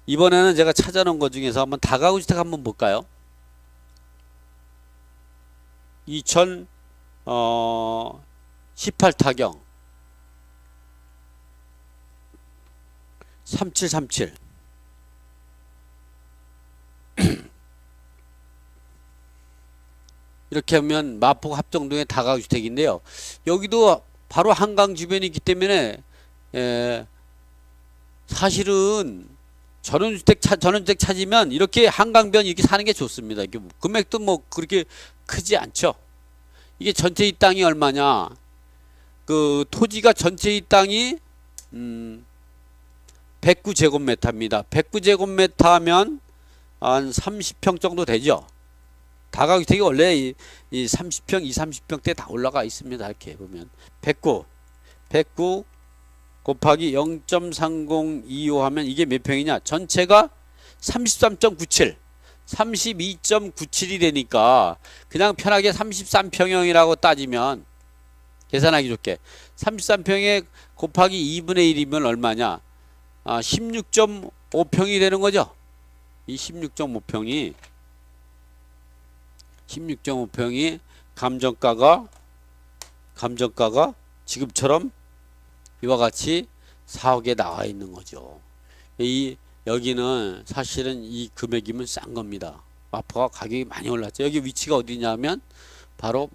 이번에는 제가 찾아놓은 것 중에서 한번 다가구 주택 한번 볼까요? 2018 타경 3737 이렇게 하면 마포 합정동의 다가구 주택인데요. 여기도 바로 한강 주변이 있기 때문에 사실은 전원주택 찾으면 이렇게 한강변 이렇게 사는 게 좋습니다. 이게 금액도 뭐 그렇게 크지 않죠. 이게 전체 이 땅이 얼마냐? 토지가 전체 이 땅이 109제곱미터입니다. 109제곱미터 한 30평 정도 되죠. 다가구주택이 원래 이 30평, 30평대 다 올라가 있습니다. 이렇게 보면 109 곱하기 0.3025 하면 이게 몇 평이냐? 전체가 33.97 32.97이 되니까 그냥 편하게 33평형이라고 따지면 계산하기 좋게 33평에 곱하기 2분의 1이면 얼마냐? 16.5평이 되는 거죠. 이 16.5평이 감정가가 지금처럼 이와 같이 4억에 나와 있는 거죠. 여기는 사실은 이 금액이면 싼 겁니다. 마포가 가격이 많이 올랐죠. 여기 위치가 어디냐면 바로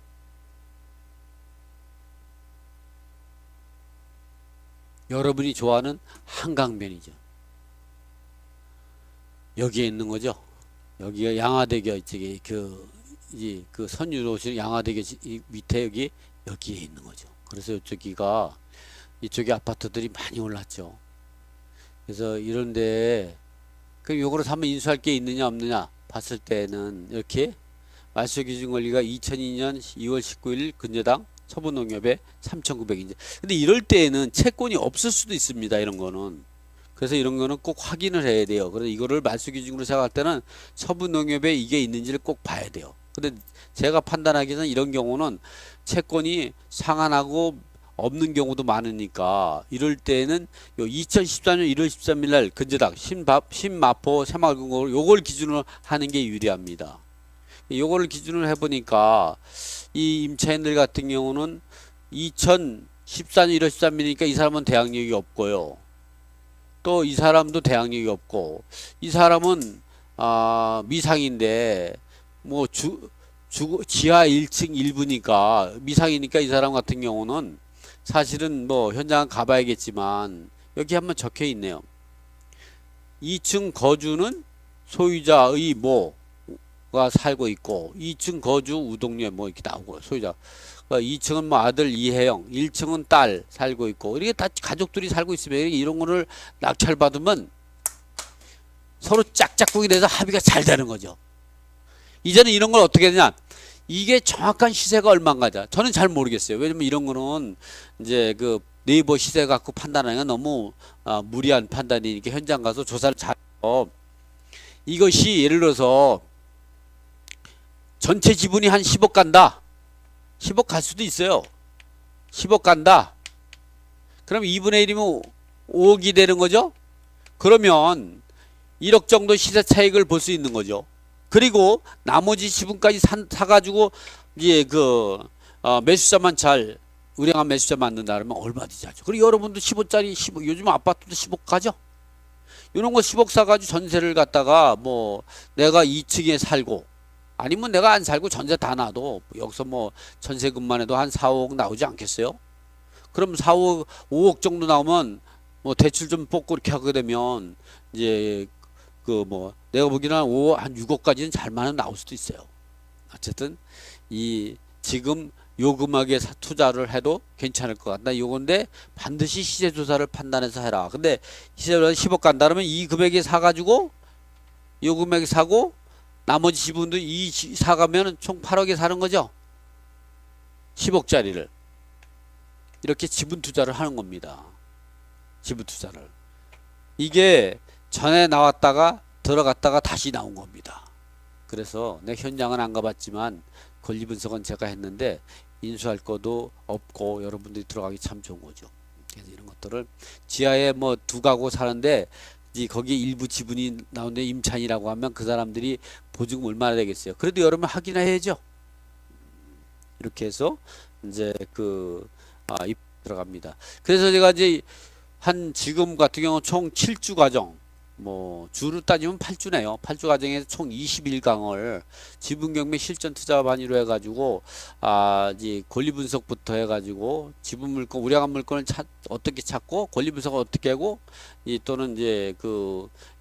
여러분이 좋아하는 한강변이죠. 여기에 있는 거죠. 여기가 양화대교 이쪽에 선유로 오시는 양화대교 밑에 여기에 있는 거죠. 그래서 이쪽에 아파트들이 많이 올랐죠. 그래서 이런데 그럼 요거를 사면 인수할 게 있느냐 없느냐 봤을 때는 이렇게 말소기준권리가 2002년 2월 19일 근저당 서부농협에 3,900인제. 근데 이럴 때에는 채권이 없을 수도 있습니다. 이런 거는. 그래서 이런 거는 꼭 확인을 해야 돼요. 그래서 이거를 말소기준으로 생각할 때는 서부농협에 이게 있는지를 꼭 봐야 돼요. 근데 제가 판단하기에는 이런 경우는 채권이 상환하고 없는 경우도 많으니까 이럴 때는 2014년 1월 13일 날 근저당 신마포 새마을금고 요걸 기준으로 하는 게 유리합니다. 요거를 기준으로 해보니까 이 임차인들 같은 경우는 2014년 1월 13일이니까 이 사람은 대항력이 없고요. 또 이 사람도 대항력이 없고 이 사람은 미상인데 뭐 지하 1층 일부니까 미상이니까 이 사람 같은 경우는 사실은 뭐 현장 가봐야겠지만 여기 한번 적혀 있네요. 2층 거주는 소유자의 모가 살고 있고 2층 거주 우동녀 뭐 이렇게 나오고 소유자 2층은 뭐 아들 이혜영 1층은 딸 살고 있고 이렇게 다 가족들이 살고 있으면 이런 거를 낙찰 받으면 서로 짝짝꿍이 돼서 합의가 잘 되는 거죠. 이제는 이런 걸 어떻게 되냐? 이게 정확한 시세가 얼마인가죠? 저는 잘 모르겠어요. 왜냐면 이런 거는 이제 네이버 시세 갖고 판단하는 건 너무 무리한 판단이니까 현장 가서 조사를 잘해서 이것이 예를 들어서 전체 지분이 한 10억 간다. 10억 갈 수도 있어요. 10억 간다. 그럼 2분의 1이면 5억이 되는 거죠? 그러면 1억 정도 시세 차익을 볼 수 있는 거죠. 그리고 나머지 지분까지 사가지고 이제 매수자만 잘 우량한 매수자 만든다 그러면 얼마든지 하죠. 그리고 여러분도 15짜리 15 요즘 아파트도 10억 가죠. 이런 거 10억 사가지고 전세를 갖다가 뭐 내가 2층에 살고 아니면 내가 안 살고 전세 다 놔도 여기서 뭐 전세금만 해도 한 4, 5억 나오지 않겠어요? 그럼 4, 5억 정도 나오면 뭐 대출 좀 뽑고 이렇게 하게 되면 이제 내가 보기에는 한 6억까지는 잘만 나올 수도 있어요. 어쨌든 이 지금 요 금액에 투자를 해도 괜찮을 것 같다. 요건데 반드시 시세 조사를 판단해서 해라. 근데 시세조사 10억 간다 그러면 이 금액에 사가지고 요 금액에 사고 나머지 지분도 사가면 총 8억에 사는 거죠. 10억짜리를 이렇게 지분 투자를 하는 겁니다. 지분 투자를 이게 전에 나왔다가 들어갔다가 다시 나온 겁니다. 그래서 내 현장은 안 가봤지만 권리 분석은 제가 했는데 인수할 것도 없고 여러분들이 들어가기 참 좋은 거죠. 그래서 이런 것들을 지하에 뭐 2가구 사는데 거기 일부 지분이 나오는데 임차인이라고 하면 그 사람들이 보증금 얼마나 되겠어요. 그래도 여러분 확인해야죠. 이렇게 해서 이제 입 들어갑니다. 그래서 제가 이제 지금 같은 경우 총 7주 과정 뭐 주로 따지면 8주네요. 8주 과정에서 총 21강을 지분경매 실전투자반위로 해가지고 이제 권리분석부터 해가지고 지분물건 우량한 물건을 어떻게 찾고 권리분석을 어떻게 하고 또는 이제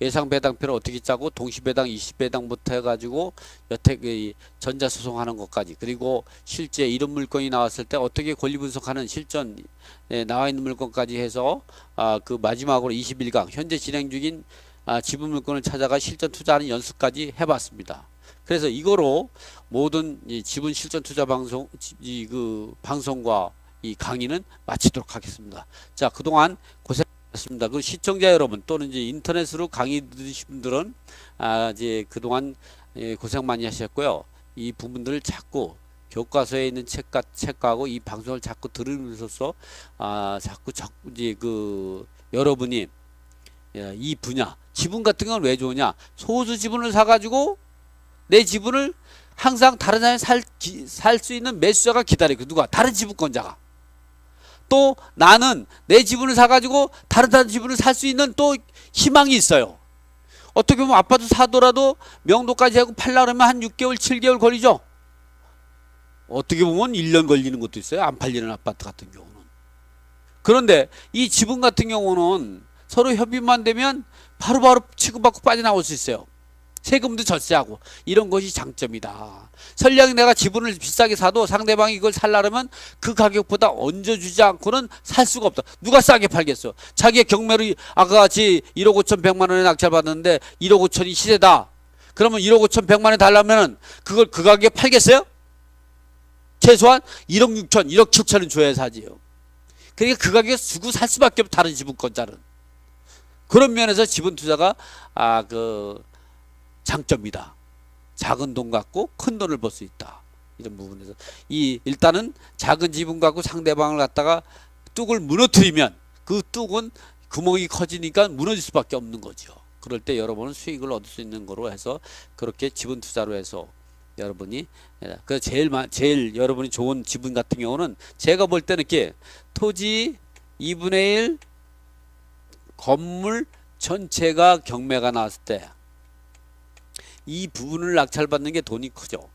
예상배당표를 어떻게 짜고 동시배당 20배당부터 해가지고 여태 전자소송하는 것까지 그리고 실제 이런 물건이 나왔을 때 어떻게 권리분석하는 실전에 나와 있는 물건까지 해서 마지막으로 21강 현재 진행 중인 지분 물건을 찾아가 실전 투자하는 연습까지 해봤습니다. 그래서 이거로 모든 지분 실전 투자 방송과 이 강의는 마치도록 하겠습니다. 자, 그동안 고생하셨습니다. 그 시청자 여러분 또는 이제 인터넷으로 강의 들으신 분들은 이제 그동안 고생 많이 하셨고요. 이 부분들을 자꾸 교과서에 있는 책하고 이 방송을 자꾸 들으면서 자꾸 이제 여러분이 이 분야 지분 같은 건 왜 좋으냐? 소수 지분을 사가지고 내 지분을 항상 다른 사람이 살 수 있는 매수자가 기다리고 누가? 다른 지분권자가. 또 나는 내 지분을 사가지고 다른 사람 지분을 살 수 있는 또 희망이 있어요. 어떻게 보면 아파트 사더라도 명도까지 하고 팔려고 하면 한 6개월 7개월 걸리죠. 어떻게 보면 1년 걸리는 것도 있어요. 안 팔리는 아파트 같은 경우는. 그런데 이 지분 같은 경우는 서로 협의만 되면 바로바로 취급받고 빠져나올 수 있어요. 세금도 절세하고 이런 것이 장점이다. 설령 내가 지분을 비싸게 사도 상대방이 이걸 살려면 그 가격보다 얹어주지 않고는 살 수가 없다. 누가 싸게 팔겠어? 자기의 경매로 아까 같이 1억 5천 100만 원에 낙찰받았는데 1억 5천이 시세다. 그러면 1억 5천 100만 원에 달라면 그걸 그 가격에 팔겠어요? 최소한 1억 6천, 1억 7천은 줘야 사지요. 그러니까 그 가격에 주고 살 수밖에 없고 다른 지분권자는. 그런 면에서 지분 투자가 장점이다. 작은 돈 갖고 큰 돈을 벌 수 있다. 이런 부분에서 일단은 작은 지분 갖고 상대방을 갖다가 뚝을 무너뜨리면 그 뚝은 구멍이 커지니까 무너질 수밖에 없는 거죠. 그럴 때 여러분은 수익을 얻을 수 있는 거로 해서 그렇게 지분 투자로 해서 여러분이 제일 여러분이 좋은 지분 같은 경우는 제가 볼 때는 이렇게 토지 2분의 1 건물 전체가 경매가 나왔을 때 이 부분을 낙찰받는 게 돈이 크죠.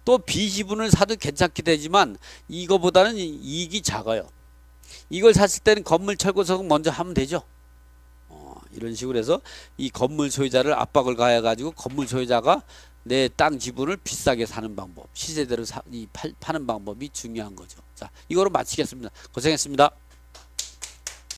또 B지분을 사도 괜찮게 되지만 이거보다는 이익이 작아요. 이걸 샀을 때는 건물 철거석 먼저 하면 되죠. 이런 식으로 해서 이 건물 소유자를 압박을 가해 가지고 건물 소유자가 내 땅 지분을 비싸게 사는 방법, 시세대로 파는 방법이 중요한 거죠. 자, 이거로 마치겠습니다. 고생했습니다.